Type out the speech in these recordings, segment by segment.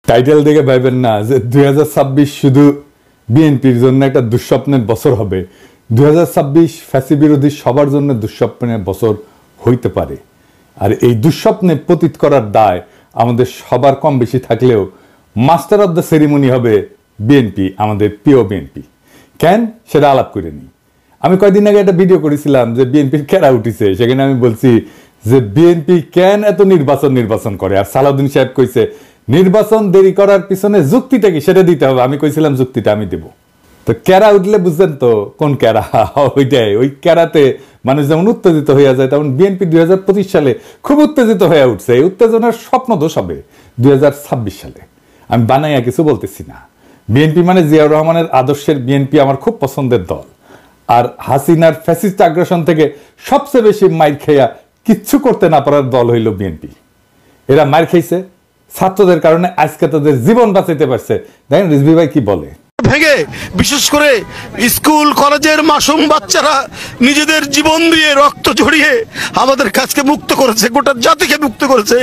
Title দেখে ভাইবেন না যে 2026 শুধু বিএনপির জন্য একটা দুঃস্বপ্নের বছর হবে। 2026 ফ্যাসি বিরোধী সবার জন্য দুঃস্বপ্নের বছর হইতে পারে। আর এই দুঃস্বপ্নে পতিত করার দায় আমাদের সবার কম বেশি থাকলেও মাস্টার অব দ্য সেরিমনি হবে বিএনপি, আমাদের প্রিয় বিএনপি। কেন সেটা আলাপ করে নিই। আমি কয়েকদিন আগে একটা ভিডিও করেছিলাম যে বিএনপির কেরা উঠিছে, সেখানে আমি বলছি যে বিএনপি কেন এত নির্বাচন করে। আর সালাউদ্দিন সাহেব কইছে নির্বাচন দেরি করার পিছনে যুক্তিটা কি সেটা দিতে হবে। আমি কইছিলাম যুক্তিটা আমি দেব। তো কেরা উঠলে বুঝছেন তো কোন কেরা, ওইটাই। ওই কেরাতে মানুষ যেমন উত্তেজিত হয়ে যায়, তেমন বিএনপি 2025 সালে খুব উত্তেজিত হয়ে উঠছে। এই উত্তেজনার স্বপ্ন দোষ হবে 2026 সালে। আমি বানাইয়া কিছু বলতেছি না। বিএনপি মানে জিয়াউর রহমানের আদর্শের বিএনপি আমার খুব পছন্দের দল। আর হাসিনার ফ্যাসিস্ট আগ্রাসন থেকে সবচেয়ে বেশি মাইর খেয়া কিচ্ছু করতে না পারার দল হইল বিএনপি। এরা মাইর খাইছে ছাত্রদের কারণে, আজকে তাদের জীবন বাঁচাইতে পারছে। দেখেন রিজভী ভাই কি বলে। ভেঙে বিশেষ করে স্কুল কলেজের মাসুম বাচ্চারা নিজেদের জীবন দিয়ে রক্ত ঝরিয়ে আমাদের কাছকে মুক্ত করেছে, গোটা জাতিকে মুক্ত করেছে।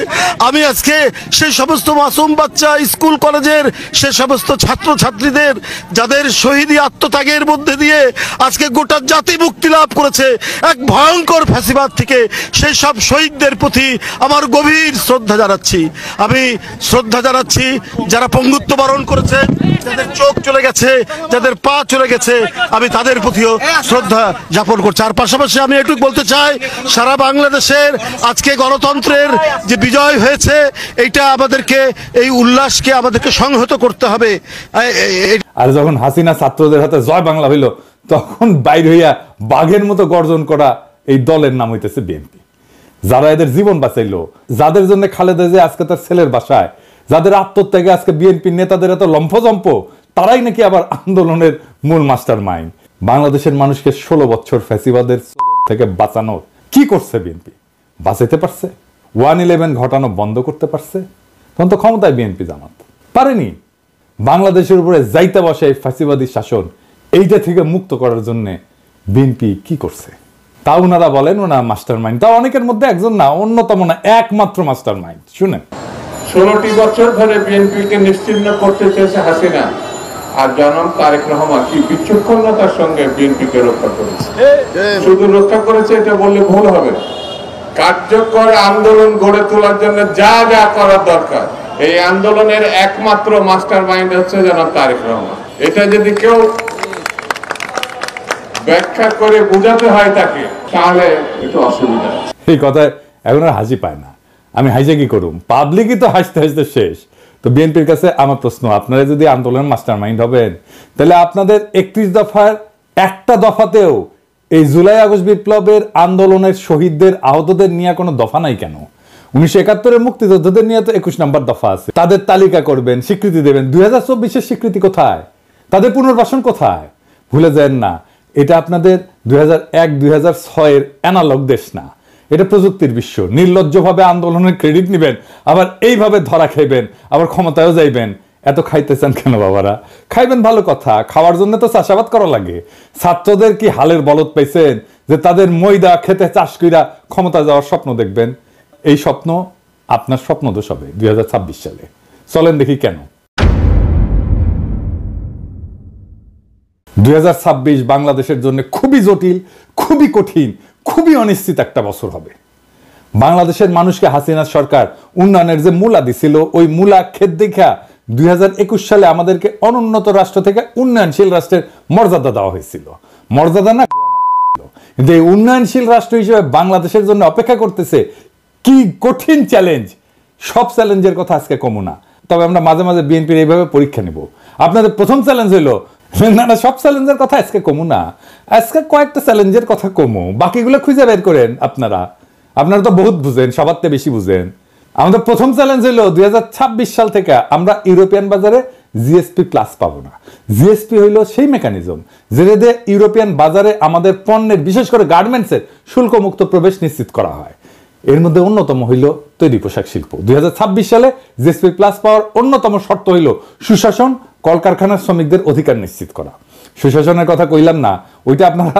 আমি আজকে সেই সমস্ত মাসুম বাচ্চা, স্কুল কলেজের সে সমস্ত ছাত্র ছাত্রীদের যাদের শহীদী আত্মত্যাগের মধ্যে দিয়ে আজকে গোটা জাতি মুক্তি লাভ করেছে এক ভয়ঙ্কর ফ্যাসিবাদ থেকে, সেই সব শহীদদের প্রতি আমার গভীর শ্রদ্ধা জানাচ্ছি। আমি শ্রদ্ধা জানাচ্ছি যারা পঙ্গুত্ব বরণ করেছে, যাদের চোখ চলে গেছে, যাদের পা চলে গেছে, আমি তাদের প্রতিও শ্রদ্ধা জ্ঞাপন করছি। আর পাশাপাশি আমি এটুকু বলতে চাই, সারা বাংলাদেশের আজকে গণতন্ত্রের যে বিজয় হয়েছে, এইটা আমাদেরকে, এই উল্লাসকে আমাদেরকে সংহত করতে হবে। আর যখন হাসিনা ছাত্রদের হাতে জয় বাংলা হইল, তখন বাইর হইয়া বাঘের মতো গর্জন করা এই দলের নাম হইতেছে বিএনপি। যারা এদের জীবন বাঁচাইলো, যাদের জন্য খালেদা জিয়া আজকে তার ছেলের বাসায়, যাদের আত্মত্যাগে আজকে বিএনপি নেতাদের এত লম্ফজম্প, তারাই নাকি আবার আন্দোলনের মূল মাস্টার মাইন্ড। বাংলাদেশের মানুষকে 16 বছর ফ্যাসিবাদের থেকে বাঁচানোর কি করছে বিএনপি? বাঁচাইতে পারছে? 1/11 ঘটানো বন্ধ করতে পারছে? তখন তো ক্ষমতায় বিএনপি জামাত পারেনি। বাংলাদেশের উপরে যাইতে বসে এই ফ্যাসিবাদী শাসন, এইটা থেকে মুক্ত করার জন্য বিএনপি কি করছে? তা ওনারা বলেন ওনা মাস্টার মাইন্ড। তা অনেকের মধ্যে একজন না, অন্যতম না, একমাত্র মাস্টার মাইন্ড। শুনেন, 16টি বছর ধরে বিএনপিকে নিশ্চিহ্ন করতে চেয়েছে হাসিনা, আর জনাব তারেক রহমান কি বিচক্ষণতার সঙ্গে বিএনপিকে রক্ষা করেছে। শুধু রক্ষা করেছে এটা বললে ভুল হবে। কার্যকর আন্দোলন গড়ে তোলার জন্য যা যা করার দরকার, এই আন্দোলনের একমাত্র মাস্টার মাইন্ড হচ্ছে জনাব তারেক রহমান। এটা যদি কেউ ব্যাখ্যা করে বোঝাতে হয় তাকে, তাহলে একটু অসুবিধা। এই কথায় এখন আর হাসি পায় না। আমি হাসে কি করুম? পাবলিকই তো হাসতে হাসতে শেষ। তো বিএনপির কাছে আমার প্রশ্ন, আপনারা যদি আন্দোলনের মাস্টার মাইন্ড হবেন, তাহলে আপনাদের 31 দফার একটা দফাতেও এই জুলাই আগস্ট বিপ্লবের আন্দোলনের শহীদদের, আহতদের নিয়ে কোনো দফা নাই কেন? 1971-এর মুক্তিযোদ্ধাদের নিয়ে তো 21 নম্বর দফা আছে। তাদের তালিকা করবেন, স্বীকৃতি দেবেন। 2024-এর স্বীকৃতি কোথায়? তাদের পুনর্বাসন কোথায়? ভুলে যান না, এটা আপনাদের 2001-2006-এর অ্যানালগ দেশ না, এটা প্রযুক্তির বিশ্ব। নির্লজ্জভাবে আন্দোলনের ক্রেডিট নেবেন, আবার এইভাবে ধরা খাইবেন, আবার ক্ষমতায়ও যাইবেন। এত খাইতেছেন কেন বাবারা? খাইবেন ভালো কথা, খাওয়ার জন্য তো চাষাবাদ করা লাগে। ছাত্রদের কি হালের বলদ পাইছেন যে তাদের ময়দা খেতে চাষ কইরা ক্ষমতা যাওয়ার স্বপ্ন দেখবেন? এই স্বপ্ন আপনার স্বপ্ন দোষ হবে 2026 সালে। চলেন দেখি কেন। 2026 বাংলাদেশের জন্য খুবই জটিল, খুবই কঠিন, খুবই অনিশ্চিত একটা বছর হবে। বাংলাদেশের মানুষকে হাসিনা সরকার উন্নয়নের যে মূলা দিছিল, ওই মূলা খেত দেখা 2021 সালে আমাদেরকে অনুন্নত রাষ্ট্র থেকে উন্নয়নশীল রাষ্ট্রের মর্যাদা দেওয়া হয়েছিল। মর্যাদা না, কিন্তু এই উন্নয়নশীল রাষ্ট্র হিসেবে বাংলাদেশের জন্য অপেক্ষা করতেছে কি কঠিন চ্যালেঞ্জ। সব চ্যালেঞ্জের কথা আজকে কমু না, তবে আমরা মাঝে মাঝে বিএনপির এইভাবে পরীক্ষা নেব। আপনাদের প্রথম চ্যালেঞ্জ হইলো না, সব চ্যালেঞ্জের কথা আজকে কমু না, আজকে কয়েকটা চ্যালেঞ্জের কথা কমু, বাকিগুলো খুঁজে বের করেন। আপনারা তো বহুত বুঝেন, সবার থেকে বেশি বুঝেন। আমাদের প্রথম চ্যালেঞ্জ হলো 2026 সাল থেকে আমরা ইউরোপিয়ান বাজারে জিএসপি প্লাস পাবো না। জিএসপি হইলো সেই মেকানিজম যেটা দিয়ে ইউরোপিয়ান বাজারে আমাদের পণ্যের, বিশেষ করে গার্মেন্টসের শুল্কমুক্ত প্রবেশ নিশ্চিত করা হয়। এর মধ্যে অন্যতম হইল তৈরি পোশাক শিল্প। 2026 সালে জিএসপি প্লাস পাওয়ার অন্যতম শর্ত হইল সুশাসন, কলকারখানার শ্রমিকদের অধিকার নিশ্চিত করা। সুশাসনের কথা কইলাম না, ওইটা আপনারা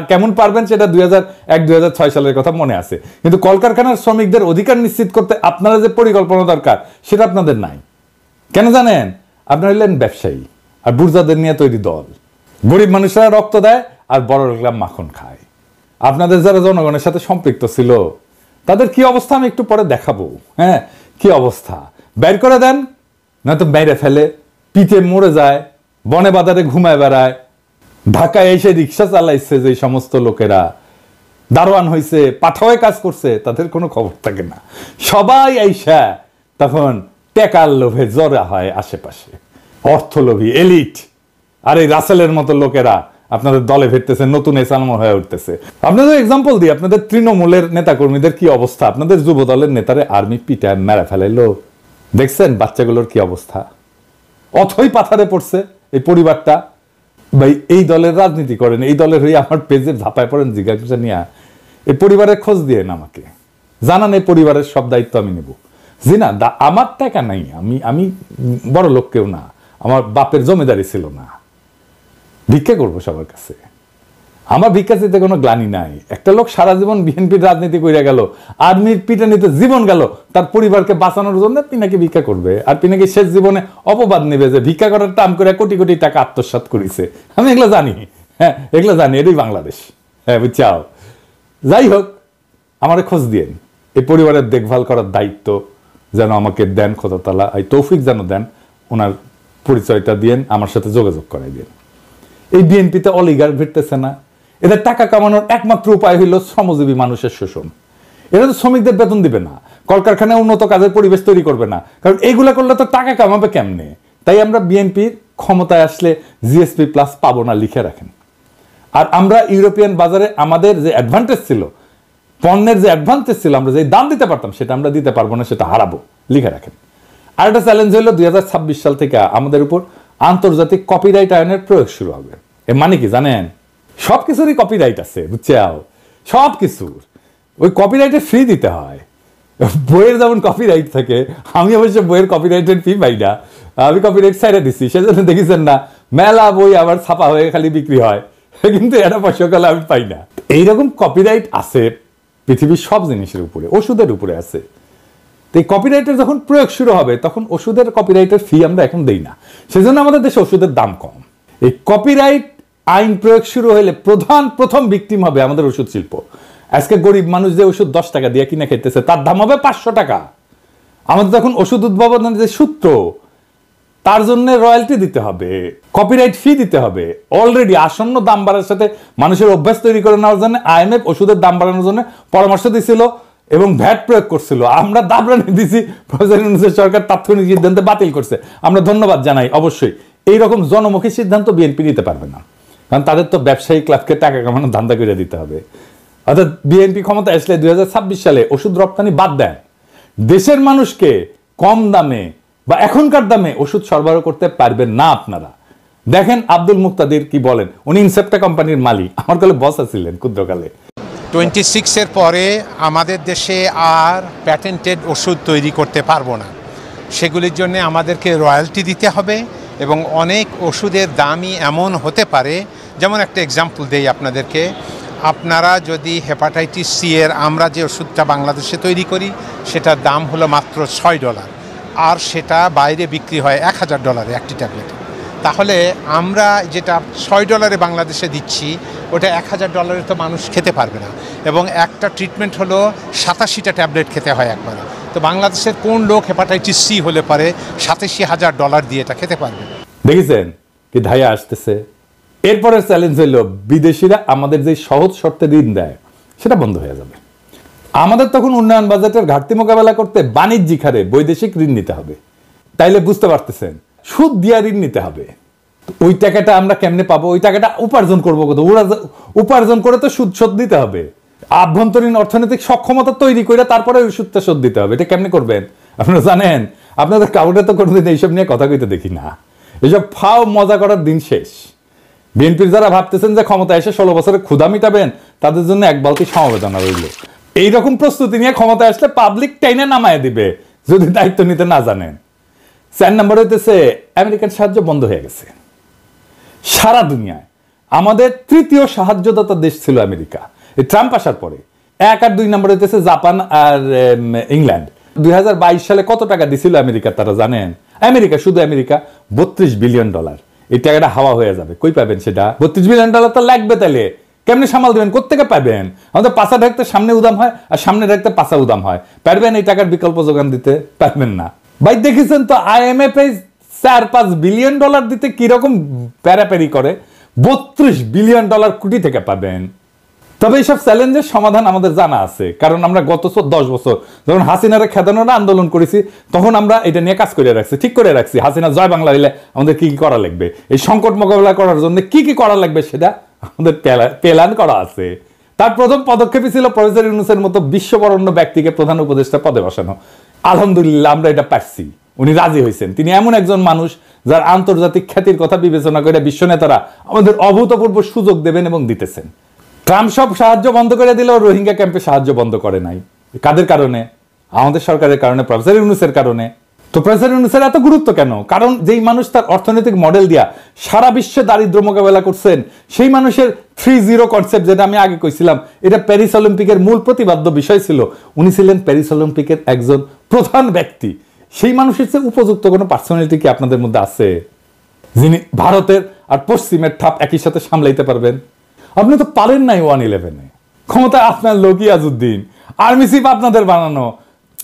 কেমন পারবেন সেটা 2001-2006 সালের কথা মনে আছে, কিন্তু কলকারখানার শ্রমিকদের অধিকার নিশ্চিত করতে আপনারা যে পরিকল্পনা দরকার সেটা আপনাদের নাই। কেন জানেন? আপনারা হলেন ব্যবসায়ী আর বুর্জাদের নিয়ে তৈরি দল। গরিব মানুষরা রক্ত দেয় আর বড় লোকরা মাখন খায়। আপনাদের যারা জনগণের সাথে সম্পৃক্ত ছিল তাদের কি অবস্থা আমি একটু পরে দেখাবো। হ্যাঁ, কি অবস্থা, বের করে দেন, নয়তো মেরে ফেলে, পিঠে মরে যায়, বনে বাজারে ঘুমায় বেড়ায়। ঢাকায় এসে রিক্সা চালাইছে যে সমস্ত লোকেরা, দারোয়ান হয়েছে, পাঠাওয়ে কাজ করছে, তাদের কোনো খবর থাকে না। সবাই আইসা তখন টেকার লোভে জড়া হয় আশেপাশে, অর্থলোভী এলিট। আর এই রাসেলের মতো লোকেরা আপনাদের দলে ফিরতেছে, নতুন এসালম হয়ে উঠতেছে। আপনাদের এক্সাম্পল দিই, আপনাদের তৃণমূলের নেতাকর্মীদের কি অবস্থা, আপনাদের যুব দলের নেতারে আর্মি পিটায় মেরে ফেলাইলো, দেখছেন বাচ্চাগুলোর কি অবস্থা? অথই পাথারে পড়ছে এই পরিবারটা। ভাই, এই দলের রাজনীতি করেন, এই দলের হয়ে আমার পেজে ঝাঁপায় পড়েন জিজ্ঞাসা নিয়ে, এই পরিবারের খোঁজ দিয়ে আমাকে জানান, এই পরিবারের সব দায়িত্ব আমি নেব। জি না, আমার টাকা নাই, আমি বড় লোক কেউ না, আমার বাপের জমিদারি ছিল না, ভিক্ষা করবো সবার কাছে। আমার ভিক্ষা চিতে কোনো গ্লানি নাই। একটা লোক সারা জীবন বিএনপির রাজনীতি করে গেল, আর্মির পিটানিতে জীবন গেল, তার পরিবারকে বাঁচানোর জন্য পিনাকি ভিক্ষা করবে, আর পিনাকি শেষ জীবনে অপবাদ নেবে যে ভিক্ষা করার টাম করে কোটি কোটি টাকা আত্মসাৎ করেছে। আমি এগুলো জানি, হ্যাঁ এগুলো জানি, এটাই বাংলাদেশ। হ্যাঁ বুঝছাও। যাই হোক, আমার খোঁজ দিয়েন, এই পরিবারের দেখভাল করার দায়িত্ব যেন আমাকে দেন খোদা তাআলা, এই তৌফিক যেন দেন, ওনার পরিচয়টা দিয়েন, আমার সাথে যোগাযোগ করাই দিন। এই বিএনপিতে অলিগার্ক ভিড়তেছে না, এদের টাকা কামানোর একমাত্র উপায় হইল শ্রমজীবী মানুষের শোষণ। এরা তো শ্রমিকদের বেতন দিবে না, কলকারখানায় উন্নত কাজের পরিবেশ তৈরি করবে না, কারণ এইগুলা করলে তো টাকা কামাবে কেমনে। তাই আমরা বিএনপির ক্ষমতায় আসলে জিএসপি প্লাস পাবো না, লিখে রাখেন। আর আমরা ইউরোপিয়ান বাজারে আমাদের যে অ্যাডভান্টেজ ছিল, পণ্যের যে অ্যাডভান্টেজ ছিল, আমরা যে দাম দিতে পারতাম সেটা আমরা দিতে পারবো না, সেটা হারাবো, লিখে রাখেন। আর একটা চ্যালেঞ্জ হলো 2026 সাল থেকে আমাদের উপর আন্তর্জাতিক কপিরাইট আইনের প্রয়োগ শুরু হবে। এর মানে কি জানেন? সবকিছুরই কপিরাইট আছে, বুঝছাও, সব কিছুর। ওই কপিরাইটে ফ্রি দিতে হয়। বইয়ের যেমন কপিরাইট থাকে, আমি অবশ্য বইয়ের কপিরাইটের ফি পাই না, আমি কপিরাইট সাইডে দিচ্ছি। সেজন্য দেখেছেন না মেলা বই আবার ছাপা হয়ে খালি বিক্রি হয়, কিন্তু এটা পয়সাকালে আমি পাই না। এইরকম কপিরাইট আছে পৃথিবীর সব জিনিসের উপরে, ওষুধের উপরে আছে। এই কপিরাইটের যখন প্রয়োগ শুরু হবে তখন ওষুধের কপিরাইটের ফি আমরা এখন দেই না, সেজন্য আমাদের দেশে ওষুধের দাম কম। এই কপিরাইট আইন প্রয়োগ শুরু হলে প্রথম ভিকটিম হবে আমাদের ওষুধ শিল্প। আজকে গরিব মানুষ যে ওষুধ 10 টাকা দিয়ে কিনে খেতেছে তার দাম হবে 500 টাকা। আমাদের তখন ওষুধ উদ্ভাবনের যে সূত্র, তার জন্য রয়্যালটি দিতে হবে, কপিরাইট ফি দিতে হবে। অলরেডি আসন্ন দাম বাড়ার সাথে মানুষের অভ্যাস তৈরি করে নেওয়ার জন্য আইএমএফ ওষুধের দাম বাড়ানোর জন্য পরামর্শ দিছিল এবং ভ্যাট প্রয়োগ করছিল। আমরা দাবরানি দিছি, সরকার তাৎক্ষণিক সিদ্ধান্ত বাতিল করছে। আমরা ধন্যবাদ জানাই। অবশ্যই এইরকম জনমুখী সিদ্ধান্ত বিএনপি নিতে পারবে না, কারণ তাদের তো ব্যবসায়ী ক্লাবকে টাকা কামানোর ধান্দা করে দিতে হবে। অর্থাৎ বিএনপি ক্ষমতা আসলে 2026 সালে ওষুধ রপ্তানি বাদ দেন, দেশের মানুষকে কম দামে বা এখনকার দামে ওষুধ সরবরাহ করতে পারবেন না আপনারা। দেখেন আব্দুল মুক্তাদির কি বলেন, উনি ইনসেপ্টা কোম্পানির মালিক, আমার কালে বস ছিলেন ক্ষুদ্রকালে। 26-এর পরে আমাদের দেশে আর প্যাটেন্টেড ওষুধ তৈরি করতে পারবো না। সেগুলির জন্য আমাদেরকে রয়্যালটি দিতে হবে এবং অনেক ওষুধের দামই এমন হতে পারে, যেমন একটা এক্সাম্পল দেই আপনাদেরকে। আপনারা যদি হেপাটাইটিস সি এর আমরা যে ওষুধটা বাংলাদেশে তৈরি করি সেটার দাম হলো মাত্র $6, আর সেটা বাইরে বিক্রি হয় $1000 একটি ট্যাবলেট। তাহলে আমরা যেটা $6 বাংলাদেশে দিচ্ছি ওটা $1000 তো মানুষ খেতে পারবে না, এবং একটা ট্রিটমেন্ট হলো 87টা ট্যাবলেট খেতে হয় একবারে। তো বাংলাদেশের কোন লোক হেপাটাইটিস সি হলে পারে $87,000 দিয়ে এটা খেতে পারবে? দেখেছেন কি ধাইয়া আসতেছে। এরপরের চ্যালেঞ্জ হলো বিদেশিরা আমাদের যে সহজ শর্তে ঋণ দেয় সেটা বন্ধ হয়ে যাবে। আমাদের তখন উন্নয়ন বাজেটের ঘাটতি মোকাবেলা করতে বাণিজ্যিক হারে বৈদেশিক ঋণ নিতে হবে। তাইলে বুঝতে পারতেছেন সুদ দিয়া ঋণ নিতে হবে। ওই টাকাটা আমরা কেমনে পাবো? ওই টাকাটা উপার্জন করবো কত? উপার্জন করে তো সুদ শোধ দিতে হবে। আভ্যন্তরীণ অর্থনৈতিক সক্ষমতা তৈরি করে তারপরে ওই সুদটা শোধ দিতে হবে। এটা কেমনে করবেন আপনারা জানেন? আপনাদের কাউরে তো কোনোদিন এইসব নিয়ে কথা কইতে দেখি না। এইসব ফাও মজা করার দিন শেষ। বিএনপির যারা ভাবতেছেন যে ক্ষমতা এসে 16 বছরে ক্ষুধা মিটাবেন, তাদের জন্য এক বালতি সমবেদনা রইল। এইরকম প্রস্তুতি নিয়ে ক্ষমতা আসলে পাবলিক টাইনে নামায় দিবে যদি দায়িত্ব নিতে না জানেন। 4 নম্বর হইতেছে আমেরিকান সাহায্য বন্ধ হয়ে গেছে সারা দুনিয়ায়। আমাদের তৃতীয় সাহায্যদাতা দেশ ছিল আমেরিকা এই ট্রাম্প আসার পরে। 1 আর 2 নম্বর হইতেছে জাপান আর ইংল্যান্ড। 2022 সালে কত টাকা দিছিল আমেরিকা তারা জানেন? আমেরিকা, শুধু আমেরিকা $32 বিলিয়ন। এই টাকাটা হাওয়া হয়ে যাবে, কই পাবেন সেটা? $32 বিলিয়ন তো লাগবে, তাহলে কেমনে সামাল দেবেন? কোত্থেকে পাবেন? আমাদের পাশা ঢাকতে সামনে উদাম হয়, আর সামনে ঢাকতে পাশা উদাম হয়। পারবেন এই টাকার বিকল্প যোগান দিতে? পারবেন না ভাই। দেখেছেন তো IMF $4-5 বিলিয়ন দিতে কিরকম প্যারাপ্যারি করে। $32 বিলিয়ন কোটি থেকে পাবেন। তবে এইসব চ্যালেঞ্জের সমাধান আমাদের জানা আছে, কারণ আমরা গত 10 বছর যখন হাসিনারে খেদানোর আন্দোলন করেছি, তখন আমরা এটা নিয়ে কাজ করে রাখছি, ঠিক করে রাখছি। হাসিনা জয় বাংলা হইলে আমাদের কি কি করা লাগবে, এই সংকট মোকাবেলা করার জন্য কি কি করা লাগবে, সেটা আমাদের প্ল্যান করা আছে। তার প্রথম পদক্ষেপই ছিল প্রফেসর ইউনূসের মতো বিশ্ববরেণ্য ব্যক্তিকে প্রধান উপদেষ্টা পদে বসানো। আলহামদুলিল্লাহ আমরা এটা পারছি, উনি রাজি হয়েছেন। তিনি এমন একজন মানুষ যার আন্তর্জাতিক খ্যাতির কথা বিবেচনা করে বিশ্ব নেতারা আমাদের অভূতপূর্ব সুযোগ দেবেন এবং দিতেছেন। ট্রাম্প সব সাহায্য বন্ধ করে দিলেও রোহিঙ্গা ক্যাম্পে সাহায্য বন্ধ করে নাই। কাদের কারণে? আমাদের সরকারের কারণে, প্রফেসর ইউনূসের কারণে। তো প্রফেসর ইউনূসের এত গুরুত্ব কেন? কারণ যেই মানুষ তার অর্থনৈতিক মডেল দিয়া সারা বিশ্বে দারিদ্র মোকাবেলা করছেন, সেই মানুষের 3-0 কনসেপ্ট, যেটা আমি আগে কইছিলাম, এটা প্যারিস অলিম্পিকের মূল প্রতিপাদ্য বিষয় ছিল। উনি ছিলেন প্যারিস অলিম্পিকের একজন প্রধান ব্যক্তি। সেই মানুষের চেয়ে উপযুক্ত কোনো পার্সোনালিটি কি আপনাদের মধ্যে আছে, যিনি ভারতের আর পশ্চিমের ঠাপ একই সাথে সামলাইতে পারবেন? আপনি তো পারেন নাই 1-11-এ। ক্ষমতায় আপনার লোক ইয়াজউদ্দিন, আর্মি চিফ আপনাদের বানানো,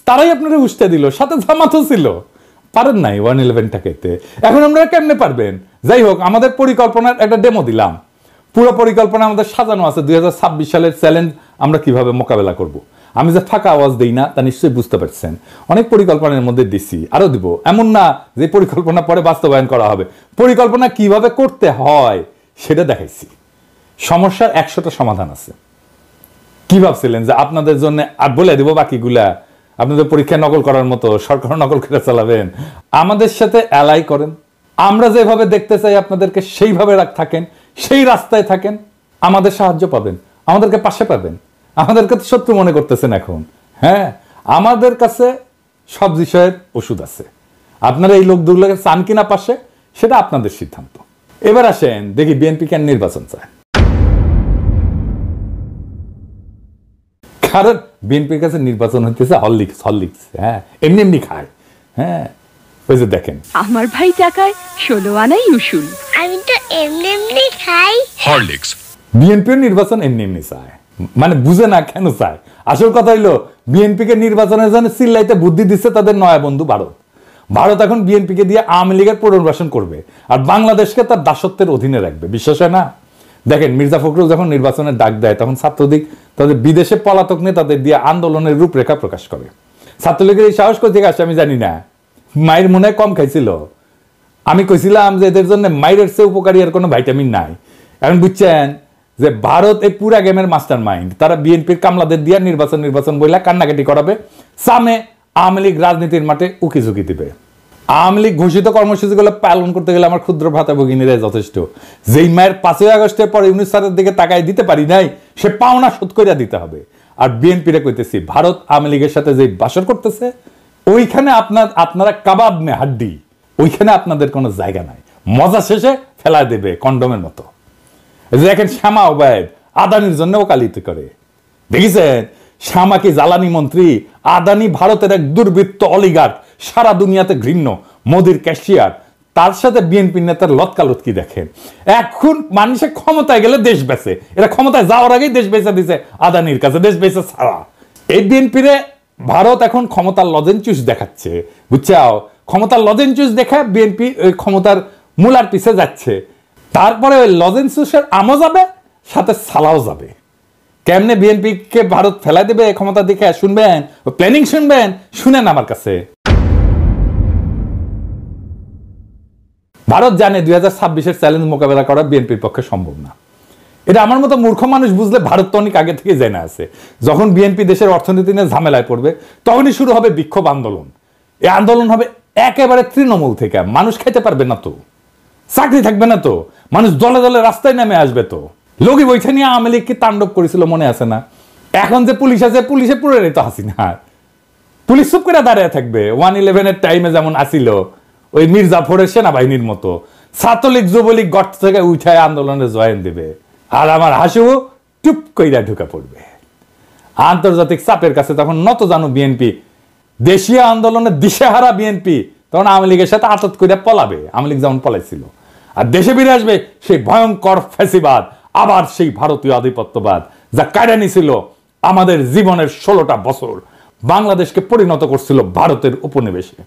তারাই আপনারা উস্তে দিল, সাথে জামাতও ছিল। পারেন নাই 1-11টাকে। এখন আমরা কেমনে পারবেন? যাই হোক, আমাদের পরিকল্পনার একটা ডেমো দিলাম। পুরো পরিকল্পনা আমাদের সাজানো আছে। 2026 সালের চ্যালেঞ্জ আমরা কিভাবে মোকাবেলা করব। আমি যে ফাঁকা আওয়াজ দিই না, তা নিশ্চয়ই বুঝতে পারছেন। অনেক পরিকল্পনার মধ্যে দিছি, আরো দিব। এমন না যে পরিকল্পনা পরে বাস্তবায়ন করা হবে। পরিকল্পনা কিভাবে করতে হয় সেটা দেখাইছি। সমস্যার 100টা সমাধান আছে। কি ভাবছিলেন যে আপনাদের জন্য আর বলে দেব বাকিগুলা? আপনাদের পরীক্ষা নকল করার মতো সরকার নকল করে চালাবেন? আমাদের সাথে অ্যালাই করেন। আমরা যেভাবে দেখতে চাই আপনাদেরকে সেইভাবে থাকেন, সেই রাস্তায় থাকেন, আমাদের সাহায্য পাবেন, আমাদেরকে পাশে পাবেন। আমাদেরকে তো শত্রু মনে করতেছেন এখন। হ্যাঁ, আমাদের কাছে সব বিষয়ের ওষুধ আছে। আপনারা এই লোকগুলোকে চান কিনা পাশে, সেটা আপনাদের সিদ্ধান্ত। এবার আসেন দেখি বিএনপি কেন নির্বাচন চায়। কারণ বিএনপির কাছে নির্বাচন হইতেছে হরলিক্স। হ্যাঁ, এমনি এমনি খায়। হ্যাঁ, ওই যে দেখেন, আমার ভাই টাকায় 16 আনাই উসুল। আমি তো এমনি এমনি খাই হরলিক্স। বিএনপির নির্বাচন এমনি এমনি চায়, মানে বুঝে না কেন চায়। আসল কথা হইলো, বিএনপিকে নির্বাচনের জন্য চিল্লাইতে বুদ্ধি দিচ্ছে তাদের নয়া বন্ধু ভারত। ভারত এখন বিএনপিকে দিয়ে আওয়ামী লীগের পুনর্বাসন করবে, আর বাংলাদেশকে তার দাসত্বের অধীনে রাখবে। বিশ্বাস হয় না? দেখেন, মির্জা ফখরুল যখন নির্বাচনের ডাক দেয়, তখন ছাত্রলীগ তাদের বিদেশে পলাতক নেতাদের দিয়ে আন্দোলনের রূপরেখা প্রকাশ করে। ছাত্রলীগের এই সাহস কোথা থেকে আসে আমি জানি না। মায়ের মনে হয় কম খাইছিল। আমি কইছিলাম যে এদের জন্য মায়ের চেয়ে উপকারী আর কোনো ভাইটামিন নাই। এখন বুঝছেন যে ভারত এই পুরা গেমের মাস্টার মাইন্ড। তারা বিএনপির কামলাদের দিয়ে নির্বাচন বইলা কান্নাকাটি করাবে, সামনে আওয়ামী লীগ রাজনীতির মাঠে উকি ঝুঁকি দিবে। আওয়ামী লীগ ঘোষিত কর্মসূচিগুলো পালন করতে গেলে আমার ক্ষুদ্র ভ্রাতা ভগিনীরাই যথেষ্ট। যেই মায়ের 5ই আগস্টের পরে ইউনূস স্যারের দিকে তাকায় দিতে পারি নাই, সে পাওনা শোধ করিয়া দিতে হবে। আর বিএনপিরে কইতেছি, ভারত আওয়ামী লীগের সাথে যে বাসর করতেছে, ওইখানে আপনারা কাবাব মে হাড্ডি, ওইখানে আপনাদের কোনো জায়গা নাই। মজা শেষে ফেলা দেবে কন্ডমের মতো। দেখেন, শ্যামা ওবায়দ আদানির জন্য ওকালতি করে। দেখেছেন, শ্যামা কি জ্বালানি মন্ত্রী, আদানি ভারতের এক দুর্বৃত্ত অলিগার্ক, সারা দুনিয়াতে ঘৃণ্য, মোদির ক্যাশিয়ার। তার সাথে বিএনপি নেতার লতকালতকি দেখেন। এখন মানুষে ক্ষমতায় গেলে দেশ বেচে, এরা ক্ষমতায় যাওয়ার আগেই দেশ বেচে দিছে আদানির কাছে, দেশ বেচে ছাড়া। এই বিএনপিরে ভারত এখন ক্ষমতার লজেনচুস দেখাচ্ছে, বুঝছাও? ক্ষমতার লজেনচুস দেখা বিএনপি ওই ক্ষমতার মূলার পিছে যাচ্ছে। তারপরে ওই লজেনচুসের আমও যাবে, সাথে সালাও যাবে। কেমনে বিএনপি কে ভারত ফেলাই দেবে ক্ষমতা দেখে শুনবেন, প্ল্যানিং শুনবেন, শুনেন আমার কাছে। ভারত জানে 2026-এর চ্যালেঞ্জ মোকাবেলা করা বিএনপির পক্ষে সম্ভব না। এটা আমার মতো মূর্খ মানুষ বুঝলে ভারত তো অনেক আগে থেকে জেনে আছে। যখন বিএনপি দেশের অর্থনীতি নিয়ে ঝামেলায় পড়বে, তখনই শুরু হবে বিক্ষোভ আন্দোলন। এই আন্দোলন হবে একেবারে তৃণমূল থেকে। মানুষ খাইতে পারবে না তো, চাকরি থাকবে না তো, মানুষ দলে দলে রাস্তায় নেমে আসবে তো। লোকই বইটা নিয়ে আওয়ামী লীগ কি তাণ্ডব করেছিল মনে আছে না? এখন যে পুলিশ আছে, পুলিশে পুরো তো হাসিনা। পুলিশ চুপ করে দাঁড়িয়ে থাকবে। 1-11-এর টাইমে যেমন আসিল ওই মির্জাফরের সেনাবাহিনীর মতো। ছাত্রলীগ যুবলীগ গর্ত থেকে উঠায় আন্দোলনে জয়েন দেবে, আর আমার হাসু টুপ কইরা ঢুকে পড়বে। আন্তর্জাতিক চাপের কাছে তখন নত জানো বিএনপি। দেশীয় আন্দোলনে দিশেহারা বিএনপি তখন আওয়ামী লীগের সাথে আতত করে পলাবে, আওয়ামী লীগ যেমন পলাইছিল। আর দেশে ফিরে আসবে সেই ভয়ঙ্কর ফ্যাসিবাদ, আবার সেই ভারতীয় আধিপত্যবাদ যা কায়দা নিছিল আমাদের জীবনের 16টা বছর, বাংলাদেশকে পরিণত করছিল ভারতের উপনিবেশে।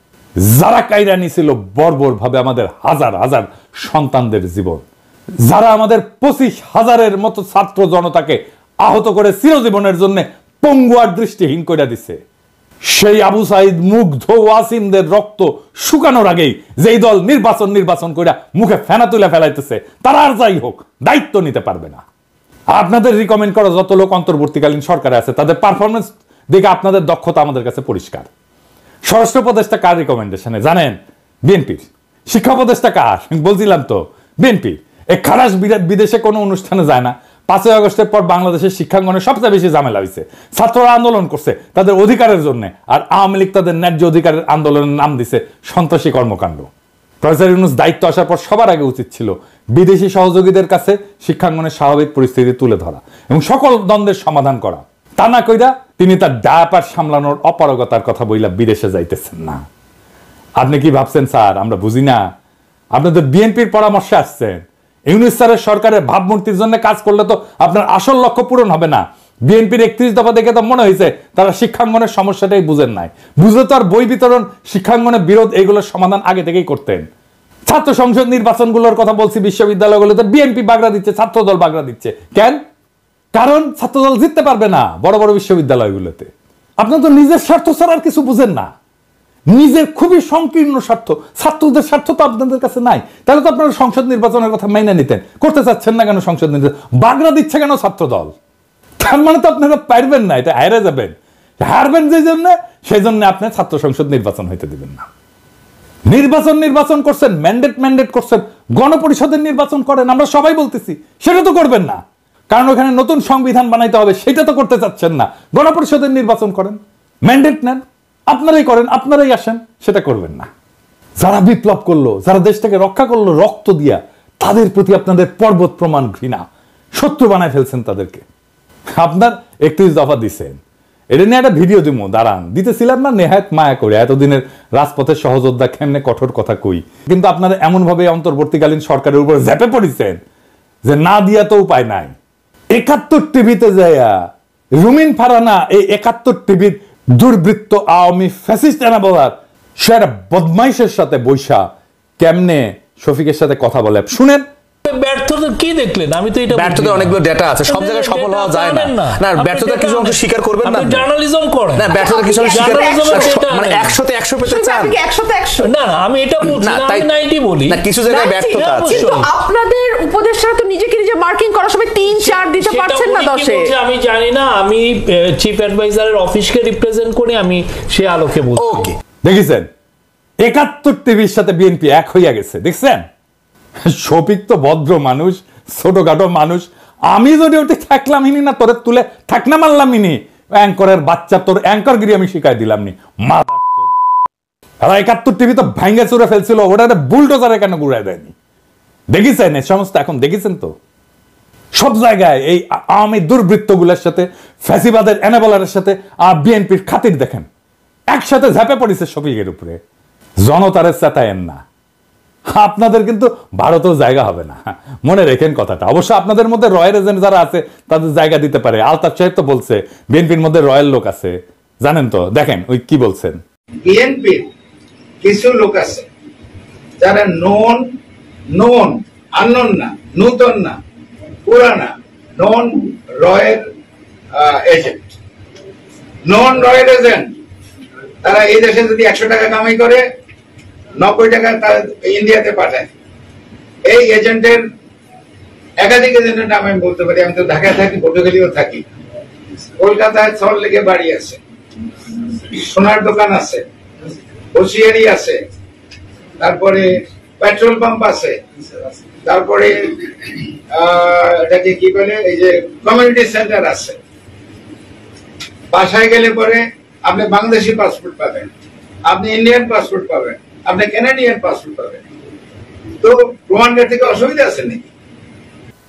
যারা কায়দা নিছিল বর্বর ভাবে আমাদের হাজার হাজার সন্তানদের জীবন, যারা আমাদের 25,000-এর মতো ছাত্র জনতাকে আহত করে চিরজীবনের জন্য পঙ্গু আর দৃষ্টিহীন করে দিছে, সেই আবু সাইদ মুগ্ধ ওয়াসিমদের রক্ত শুকানোর আগেই যেই দল নির্বাচন করে মুখে ফেনা তুলে ফেলাইতেছে, তারা আর যাই হোক দায়িত্ব নিতে পারবে না। আপনাদের রিকমেন্ড করা যত লোক অন্তর্বর্তীকালীন সরকারে আছে তাদের পারফরমেন্স দেখে আপনাদের দক্ষতা আমাদের কাছে পরিষ্কার। স্বরাষ্ট্র উপদেষ্টা কার রিকমেন্ডেশনে জানেন? বিএনপির। শিক্ষা উপদেষ্টা কার? বলছিলাম তো, বিএনপির। এই খারাস বিদেশে কোনো অনুষ্ঠানে যায় না। 5ই আগস্টের পর বাংলাদেশের শিক্ষাঙ্গনে সবচেয়ে বেশি ঝামেলা হয়েছে, ছাত্ররা আন্দোলন করছে তাদের অধিকারের জন্য, আর আওয়ামী লীগ তাদের ন্যায্য অধিকারের আন্দোলনের নাম দিছে সন্ত্রাসী কর্মকাণ্ড। প্রফেসর ইউনূস দায়িত্ব আসার পর সবার আগে উচিত ছিল বিদেশি সহযোগীদের কাছে শিক্ষাঙ্গনের স্বাভাবিক পরিস্থিতি তুলে ধরা এবং সকল দ্বন্দ্বের সমাধান করা। তা না কইরা তিনি তার ডায়াপার সামলানোর অপারগতার কথা বইলা বিদেশে যাইতেছেন না। আপনি কি ভাবছেন স্যার আমরা বুঝি না? আপনাদের বিএনপির পরামর্শে আসছেন। ইউনূস স্যারের সরকারের ভাবমূর্তির জন্য কাজ করলে তো আপনার আসল লক্ষ্য পূরণ হবে না। বিএনপির 31 দফা দেখে তো মনে হয়েছে তারা শিক্ষাঙ্গনের সমস্যাটাই বুঝেন নাই। বুঝলে তো আর বই বিতরণ, শিক্ষাঙ্গনের বিরোধ এইগুলোর সমাধান আগে থেকেই করতেন। ছাত্র সংসদ নির্বাচনগুলোর কথা বলছি, বিশ্ববিদ্যালয়গুলোতে বিএনপি বাগড়া দিচ্ছে, ছাত্রদল বাগড়া দিচ্ছে। কেন? কারণ ছাত্রদল জিততে পারবে না বড় বড় বিশ্ববিদ্যালয়গুলোতে। আপনার তো নিজের স্বার্থ ছাড়া আর কিছু বুঝেন না, নিজের খুবই সংকীর্ণ স্বার্থ। ছাত্রদের স্বার্থ তো আপনাদের কাছে নাই, তাহলে তো আপনারা সংসদ নির্বাচনের কথা মেনে নিতেন। করতে চাচ্ছেন না কেন সংসদ নির্বাচন? বাগড়া দিচ্ছে কেন ছাত্রদল? তার মানে তো আপনারা পারবেন না, এটা হারে যাবেন। হারবেন যে জন্য, সেই জন্য আপনি ছাত্র সংসদ নির্বাচন হইতে দিবেন না। নির্বাচন করছেন, ম্যান্ডেট করছেন, গণপরিষদের নির্বাচন করেন, আমরা সবাই বলতেছি, সেটা তো করবেন না। কারণ ওখানে নতুন সংবিধান বানাইতে হবে, সেটা তো করতে চাচ্ছেন না। গণপরিষদের নির্বাচন করেন, ম্যান্ডেট নেন, আপনারাই করেন, আপনারাই আসেন, সেটা করবেন না। যারা বিপ্লব করলো, যারা দেশটাকে রক্ষা করলো রক্ত দিয়া, তাদের প্রতি আপনাদের পর্বত প্রমাণ ঘৃণা, শত্রু বানায় ফেলছেন তাদেরকে। আপনার 31 দফা দিচ্ছেন, এটা নিয়ে একটা ভিডিও দিব, দাঁড়ান। দিতেছিলাম না নেহায়েত মায়া করে, এতদিনের রাজপথের সহযোদ্ধা কেমনে কঠোর কথা কই। কিন্তু আপনারা এমন ভাবে অন্তর্বর্তীকালীন সরকারের উপর ঝেপে পড়েছেন যে না দিয়া তো উপায় নাই। 71 টিভিতে যাইয়া রুমিন ফারানা এই 71 টিভির দুর্বৃত্ত আওয়ামী ফ্যাসিস্ট বলার সে একটা বদমাইশের সাথে বৈশা কেমনে শফিকের সাথে কথা বলে শুনেন। ব্যর্থতা কি দেখলেন? আমি তো এটা ব্যর্থতা অনেকগুলো ডেটা আছে, সব জায়গায় সফল হওয়া যায় না। না ব্যর্থতা কিছু অংশ স্বীকার করবেন না, জার্নালিজম করেন না। ব্যর্থতা কিছু অংশ স্বীকার মানে 100তে 100 পেতে চান। 100তে 100 না না, আমি এটা বলছি না, আমি 90 বলি না। কিছু জায়গায় ব্যর্থতা আছে, কিন্তু আপনাদের উপদেষ্টারা তো নিজেকে নিজে মার্কিং করার সময় 3-4 দিতে পারছেন না 10-এ। আমি জানি না, আমি চিফ অ্যাডভাইজারের অফিসকে রিপ্রেজেন্ট করে আমি সে আলোকে বলছি। ওকে, দেখেছেন 71 টিভির সাথে বিএনপি এক হইয়া গেছে, দেখছেন? শফিক তো ভদ্র মানুষ, ছোটখাটো মানুষ। আমি যদি ওটি থাকলাম ইনি না, তোরে তুলে থাকনা মারলাম ইনি, অ্যাঙ্করের বাচ্চা, তোর অ্যাঙ্করগিরি আমি শিখাই দিলাম নি। 71 টিভি তো ভাঙ্গে চুরে ফেলছিল, ওটা বুলডোজারে কেন ঘুরাই দেয়নি? দেখেছেন এই সমস্ত? এখন দেখেছেন তো সব জায়গায় এই আওয়ামী দুর্বৃত্তগুলোর সাথে, ফ্যাসিবাদের এনাবলারের সাথে বিএনপির খাতির দেখেন, একসাথে ঝাঁপে পড়েছে শফিকের উপরে। জনতারে চেতায়েন না, আপনাদের কিন্তু ভারতেও জায়গা হবে না, মনে রেখেন কথাটা। অবশ্য আপনাদের মধ্যে রয়্যাল এজেন্ট যারা আছে তাদের জায়গা দিতে পারে। আলতাফ সাহেব তো বলছে বিএনপির মধ্যে রয়্যাল লোক আছে, জানেন তো? দেখেন ওই কি বলছেন। বিএনপির কিছু লোক আছে যারা নন আননোন না, নূতন না, পুরানা, নন রয়্যাল এজেন্ট। নন রয়্যাল এজেন্ট তারা এই দেশে যদি 100 টাকা কামাই করে 90 টাকা তারা ইন্ডিয়াতে পাঠায়। এই এজেন্টের একাধিক এজেন্টের নাম আমি বলতে পারি। আমি তো ঢাকায় থাকি, পটুয়াখালীও থাকি, কলকাতায় সল্ট লেকে বাড়ি আছে, সোনার দোকান আছে, হোসিয়ারি আছে, তারপরে পেট্রোল পাম্প আছে, তারপরে এটাকে কি বলে, এই যে কমিউনিটি সেন্টার আছে। বাসায় গেলে পরে আপনি বাংলাদেশি পাসপোর্ট পাবেন, আপনি ইন্ডিয়ান পাসপোর্ট পাবেন, আপনি কানাডিয়ান পাসপোর্ট পাবেন। তো প্রমাণের থেকে অসুবিধা আছে নাকি?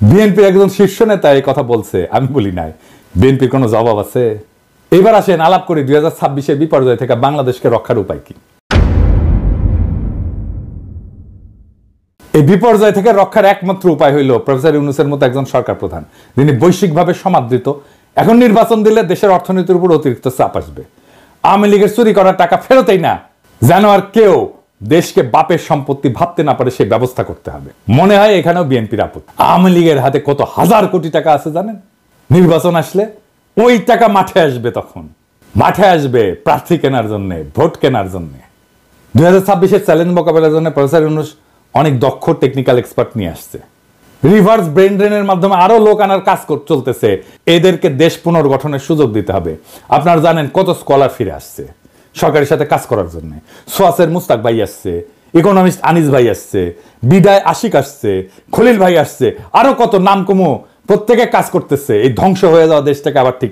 বিএনপির একজন শীর্ষ নেতা এই কথা বলছে, আমি বলি নাই। বিএনপির কোনো জবাব আছে? এবার আসেন আলাপ করি 2026-এর বিপর্যয় থেকে বাংলাদেশকে রক্ষার উপায় কি। এই বিপর্যয় থেকে রক্ষার একমাত্র উপায় হইল প্রফেসর ইউনূসের মতো একজন সরকার প্রধান, যিনি বৈশ্বিকভাবে সমাদৃত। এখন নির্বাচন দিলে দেশের অর্থনীতির উপর অতিরিক্ত চাপ আসবে। আওয়ামী লীগের চুরি করার টাকা ফেরতেই না, যেন আর কেউ দেশকে বাপের সম্পত্তি ভাবতে না পারে সেই ব্যবস্থা করতে হবে। মনে হয় এখানেও বিএনপির আপত্তি। আওয়ামী লীগের হাতে কত হাজার কোটি টাকা আছে জানেন? নির্বাচন আসলে ওই টাকা মাঠে আসবে, তখন মাঠে আসবে প্রার্থী কেনার জন্য, ভোট কেনার জন্য। 2026-এর চ্যালেঞ্জ মোকাবেলার জন্য প্রফেসর ইউনূস অনেক দক্ষ টেকনিক্যাল এক্সপার্ট নিয়ে আসছে। রিভার্স ব্রেন ড্রেনের মাধ্যমে আরো লোক আনার কাজ চলতেছে। এদেরকে দেশ পুনর্গঠনের সুযোগ দিতে হবে। আপনারা জানেন কত স্কলার ফিরে আসছে সরকারের সাথে কাজ করার জন্য। সোয়াসের মুস্তাক ভাই আসছে, ইকোনমিস্ট আনিস ভাই আসছে, বিদায় আশিক আসছে, খলিল ভাই আসছে, আরো কত নাম কমো প্রত্যেকে কাজ করতেছে এই ধ্বংস হয়ে যাওয়া দেশটাকে আবার ঠিক